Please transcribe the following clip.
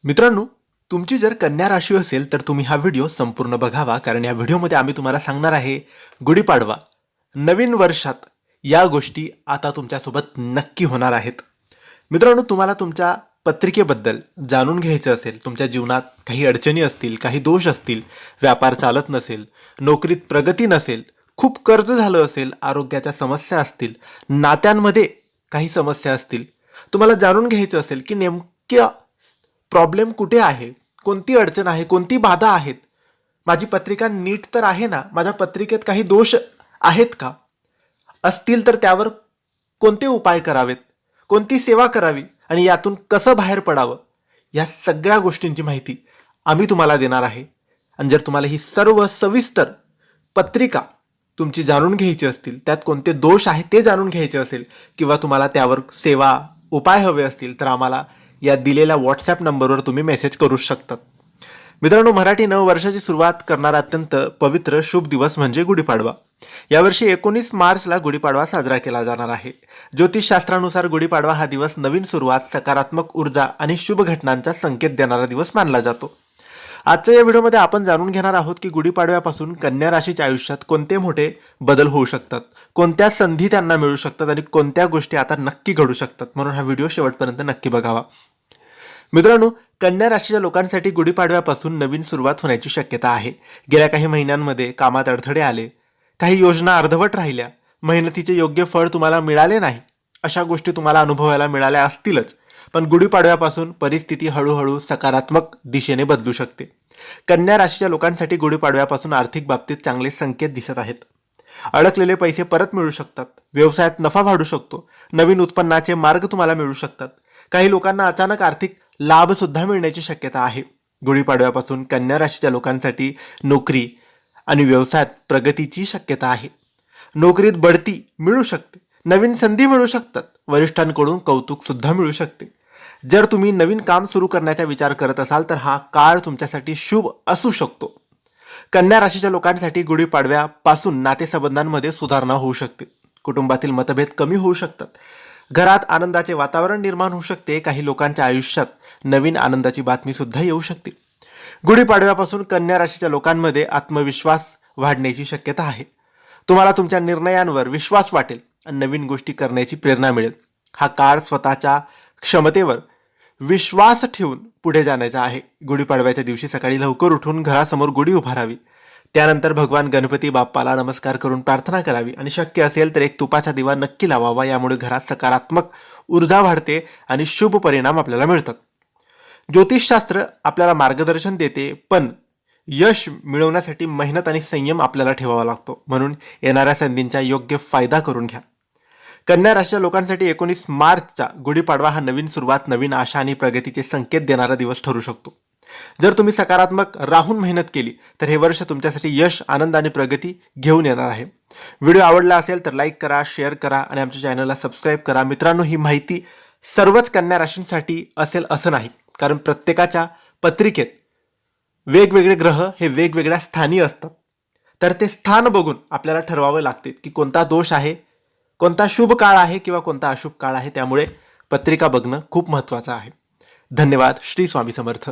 मित्रांनो, तुमची जर कन्या राशी असेल तर तुम्ही हा व्हिडिओ संपूर्ण बघावा, कारण या व्हिडिओमध्ये आम्ही तुम्हाला सांगणार आहे गुढीपाडवा नवीन वर्षात या गोष्टी आता तुमच्यासोबत नक्की होणार आहेत. मित्रांनो, तुम्हाला तुमच्या पत्रिकेबद्दल जाणून घ्यायचं असेल, तुमच्या जीवनात काही अडचणी असतील, काही दोष असतील, व्यापार चालत नसेल, नोकरीत प्रगती नसेल, खूप कर्ज झालं असेल, आरोग्याच्या समस्या असतील, नात्यांमध्ये काही समस्या असतील, तुम्हाला जाणून घ्यायचं असेल की नेमक्या प्रॉब्लेम कुठे आहे, कोणती अडचण आहे, कोणती बाधा आहेत, माझी पत्रिका नीट तर आहे ना, माझ्या पत्रिकेत काही दोष आहेत का, असतील तर त्यावर कोणते उपाय करावेत, कोणती सेवा करावी आणि यातून कसं बाहेर पडावं, या सगळ्या गोष्टींची माहिती आम्ही तुम्हाला देणार आहे. आणि जर तुम्हाला ही सर्व सविस्तर पत्रिका तुमची जाणून घ्यायची असतील, त्यात कोणते दोष आहेत ते जाणून घ्यायचे असेल, किंवा तुम्हाला त्यावर सेवा उपाय हवे असतील, तर आम्हाला या दिलेल्या व्हॉट्सॲप नंबरवर तुम्ही मेसेज करू शकतात. मित्रांनो, मराठी नववर्षाची सुरुवात करणारा अत्यंत पवित्र शुभ दिवस म्हणजे गुढीपाडवा. यावर्षी 19 मार्चला गुढीपाडवा साजरा केला जाणार आहे. ज्योतिषशास्त्रानुसार गुढीपाडवा हा दिवस नवीन सुरुवात, सकारात्मक ऊर्जा आणि शुभ घटनांचा संकेत देणारा दिवस मानला जातो. आजच्या या व्हिडिओमध्ये आपण जाणून घेणार आहोत की गुढीपाडव्यापासून कन्या राशीच्या आयुष्यात कोणते मोठे बदल होऊ शकतात, कोणत्या संधी त्यांना मिळू शकतात आणि कोणत्या गोष्टी आता नक्की घडू शकतात. म्हणून हा व्हिडिओ शेवटपर्यंत नक्की बघावा. मित्रांनो, कन्या राशीच्या लोकांसाठी गुढीपाडव्यापासून नवीन सुरुवात होण्याची शक्यता आहे. गेल्या काही महिन्यांमध्ये कामात अडथळे आले, काही योजना अर्धवट राहिल्या, मेहनतीचे योग्य फळ तुम्हाला मिळाले नाही, अशा गोष्टी तुम्हाला अनुभवायला मिळाल्या असतीलच. पण गुढीपाडव्यापासून परिस्थिती हळूहळू सकारात्मक दिशेने बदलू शकते. कन्या राशीच्या लोकांसाठी गुढीपाडव्यापासून आर्थिक बाबतीत चांगले संकेत दिसत आहेत. अडकलेले पैसे परत मिळू शकतात, व्यवसायात नफा वाढू शकतो, नवीन उत्पन्नाचे मार्ग तुम्हाला मिळू शकतात. काही लोकांना अचानक आर्थिक लाभ सुद्धा मिळण्याची शक्यता आहे. गुढीपाडव्यापासून कन्या राशीच्या लोकांसाठी नोकरी आणि व्यवसायात प्रगतीची शक्यता आहे. नोकरीत बढती मिळू शकते, नवीन संधी मिळू शकतात, वरिष्ठांकडून कौतुक सुद्धा मिळू शकते. जर तुम्ही नवीन काम सुरू करण्याचा विचार करत असाल तर हा काळ तुमच्यासाठी शुभ असू शकतो. कन्या राशीच्या लोकांसाठी गुढीपाडव्यापासून नातेसंबंधांमध्ये सुधारणा होऊ शकते. कुटुंबातील मतभेद कमी होऊ शकतात. घरात आनंदाचे वातावरण निर्माण होऊ शकते. काही लोकांच्या आयुष्यात नवीन आनंदाची बातमी सुद्धा येऊ शकते. गुढीपाडव्यापासून कन्या राशीच्या लोकांमध्ये आत्मविश्वास वाढण्याची शक्यता आहे. तुम्हाला तुमच्या निर्णयांवर विश्वास वाटेल आणि नवीन गोष्टी करण्याची प्रेरणा मिळेल. हा काळ स्वतःच्या क्षमतेवर विश्वास ठेवून पुढे जाण्याचा आहे. गुढीपाडव्याच्या दिवशी सकाळी लवकर उठून घरासमोर गुढी उभारावी. त्यानंतर भगवान गणपती बाप्पाला नमस्कार करून प्रार्थना करावी आणि शक्य असेल तर एक तुपाचा दिवा नक्की लावावा. यामुळे घरात सकारात्मक ऊर्जा वाढते आणि शुभ परिणाम आपल्याला मिळतात. ज्योतिषशास्त्र आपल्याला मार्गदर्शन देते, पण यश मिळवण्यासाठी मेहनत आणि संयम आपल्याला ठेवावा लागतो. म्हणून येणाऱ्या संधींचा योग्य फायदा करून घ्या. कन्या राशीच्या लोकांसाठी 19 मार्चचा गुढीपाडवा हा नवीन सुरुवात, नवीन आशा आणि प्रगतीचे संकेत देणारा दिवस ठरू शकतो. जर तुम्ही सकारात्मक राहून मेहनत केली तर हे वर्ष तुमच्यासाठी यश, आनंद आणि प्रगती घेऊन येणार आहे. व्हिडिओ आवडला असेल तर लाईक करा, शेअर करा आणि आमच्या चॅनलला सबस्क्राईब करा. मित्रांनो, ही माहिती सर्वच कन्या राशींसाठी असेल असं नाही, कारण प्रत्येकाच्या पत्रिकेत वेगवेगळे ग्रह हे वेगवेगळ्या स्थानी असतात. तर ते स्थान बघून आपल्याला ठरवावं लागते की कोणता दोष आहे, कोणता शुभ काळ आहे किंवा कोणता अशुभ काळ आहे. त्यामुळे पत्रिका बघणं खूप महत्त्वाचं आहे. धन्यवाद. श्री स्वामी समर्थ.